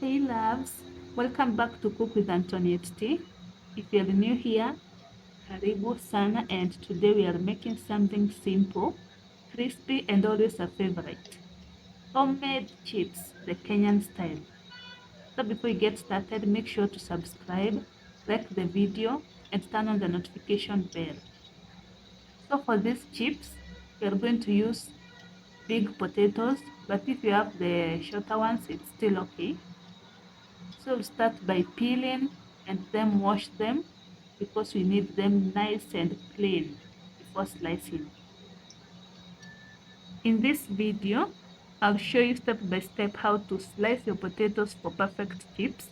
Hey loves, welcome back to Cook with Antoniette Tee. If you're new here, karibu sana, and today we are making something simple, crispy and always a favorite. Homemade chips, the Kenyan style. So before we get started, make sure to subscribe, like the video and turn on the notification bell. So for these chips, we are going to use big potatoes, but if you have the shorter ones, it's still okay. So we'll start by peeling and then wash them because we need them nice and clean before slicing. In this video, I'll show you step by step how to slice your potatoes for perfect chips,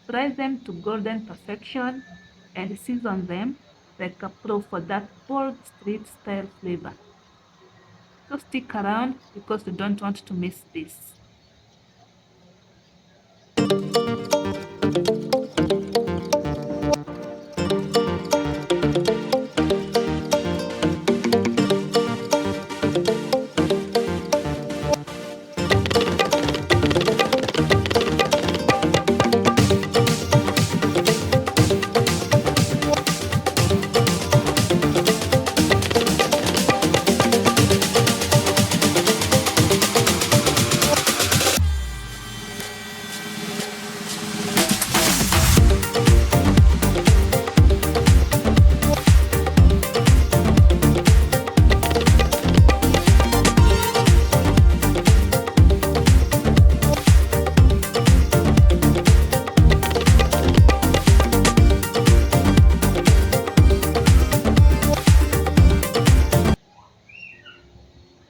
fry them to golden perfection, and season them like a pro for that bold street style flavor. So stick around because you don't want to miss this.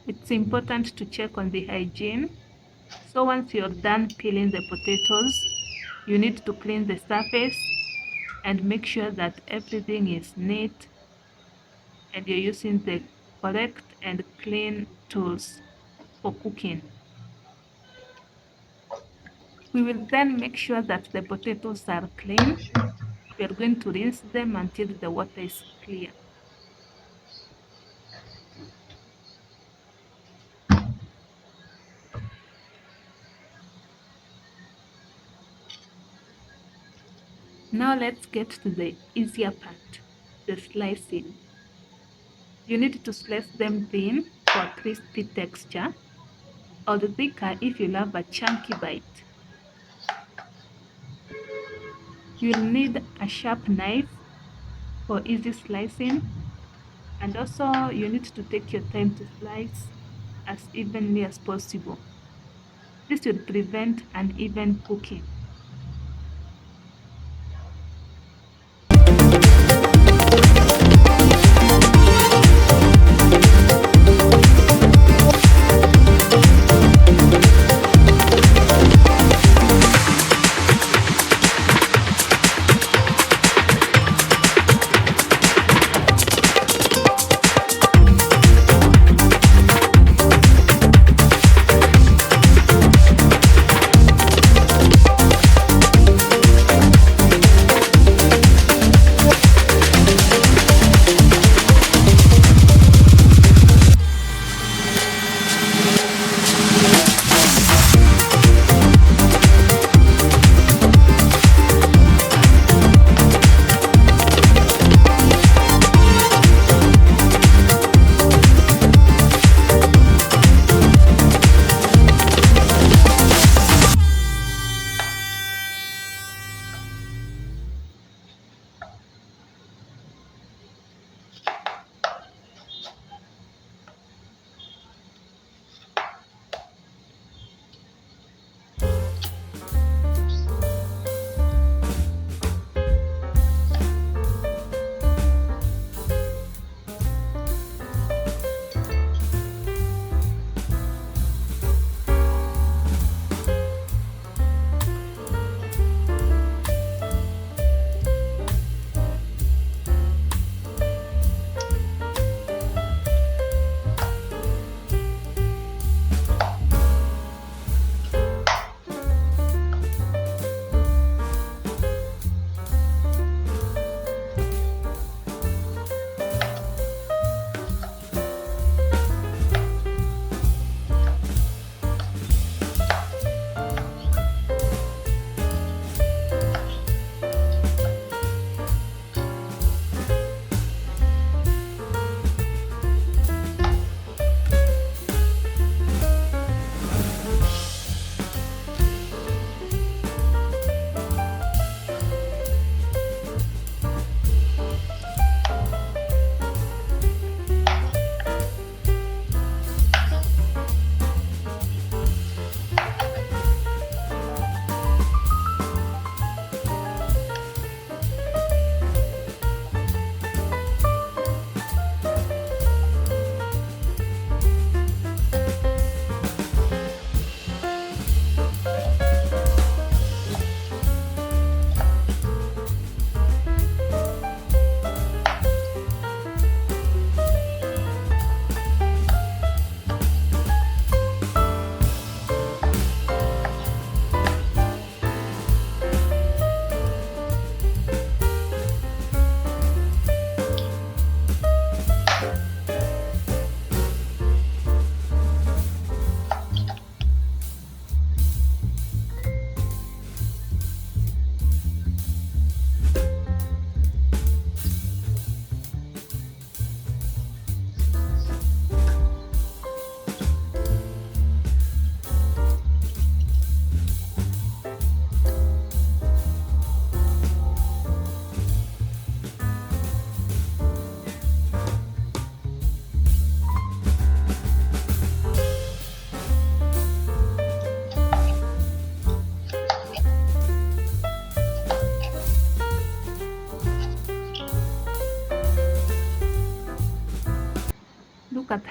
It's important to check on the hygiene. So once you're done peeling the potatoes, you need to clean the surface and make sure that everything is neat and you're using the correct and clean tools for cooking. We will then make sure that the potatoes are clean. We are going to rinse them until the water is clear. Now let's get to the easier part, the slicing. You need to slice them thin for a crispy texture, or thicker if you love a chunky bite. You'll need a sharp knife for easy slicing, and also you need to take your time to slice as evenly as possible. This will prevent uneven cooking.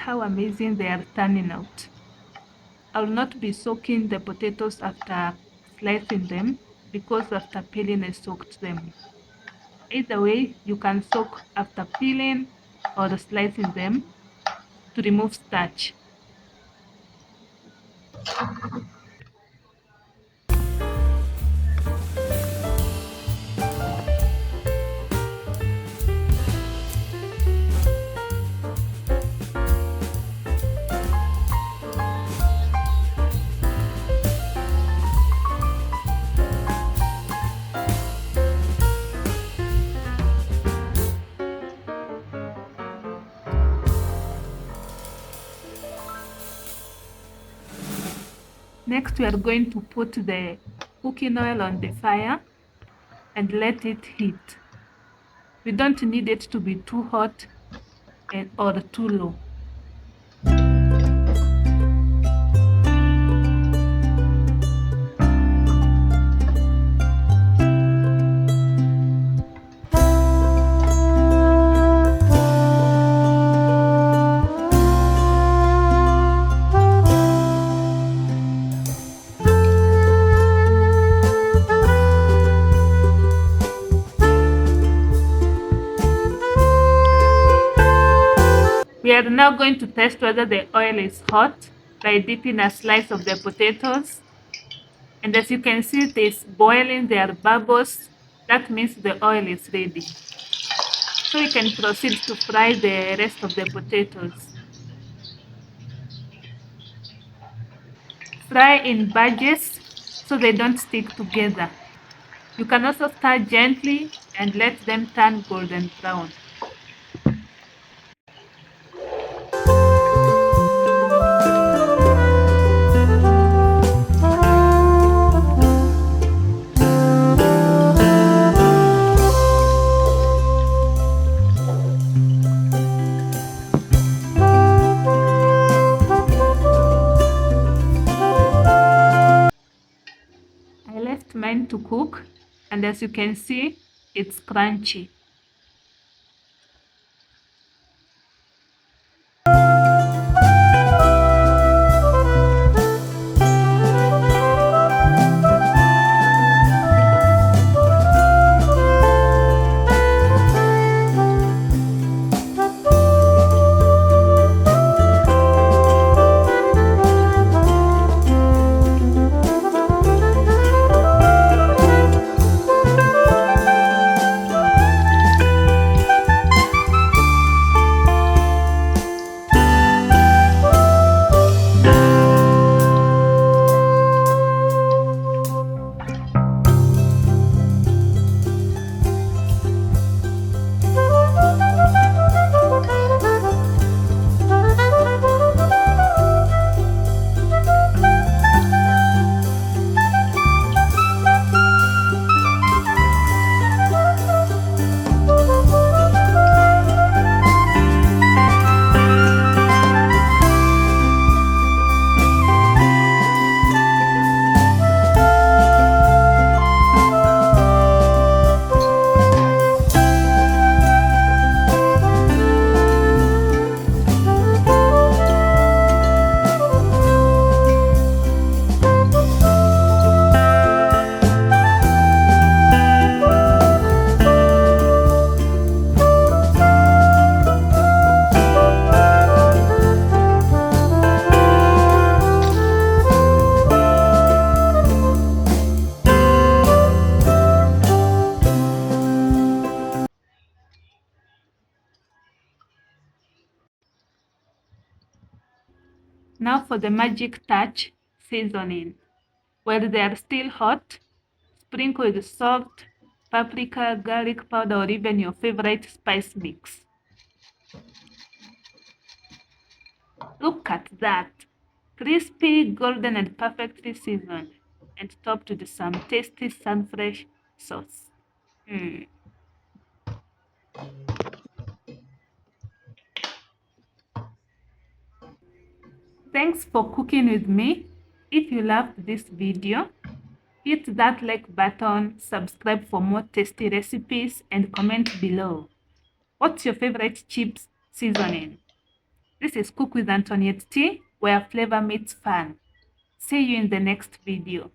how amazing they are turning out. I will not be soaking the potatoes after slicing them because after peeling I soaked them. Either way, you can soak after peeling or slicing them to remove starch. Next, we are going to put the cooking oil on the fire and let it heat. We don't need it to be too hot or too low. We are now going to test whether the oil is hot by dipping a slice of the potatoes. And as you can see, it is boiling, there are bubbles. That means the oil is ready. So we can proceed to fry the rest of the potatoes. Fry in batches so they don't stick together. You can also stir gently and let them turn golden brown. I left mine to cook, and as you can see, it's crunchy. Now for the magic touch, seasoning. While they are still hot, sprinkle with salt, paprika, garlic powder, or even your favorite spice mix. Look at that! Crispy, golden, and perfectly seasoned, and topped with some tasty sunfresh sauce. Thanks for cooking with me. If you loved this video, hit that like button, subscribe for more tasty recipes, and comment below. What's your favorite chips seasoning? This is Cook with Antoniette Tee, where flavor meets fun. See you in the next video.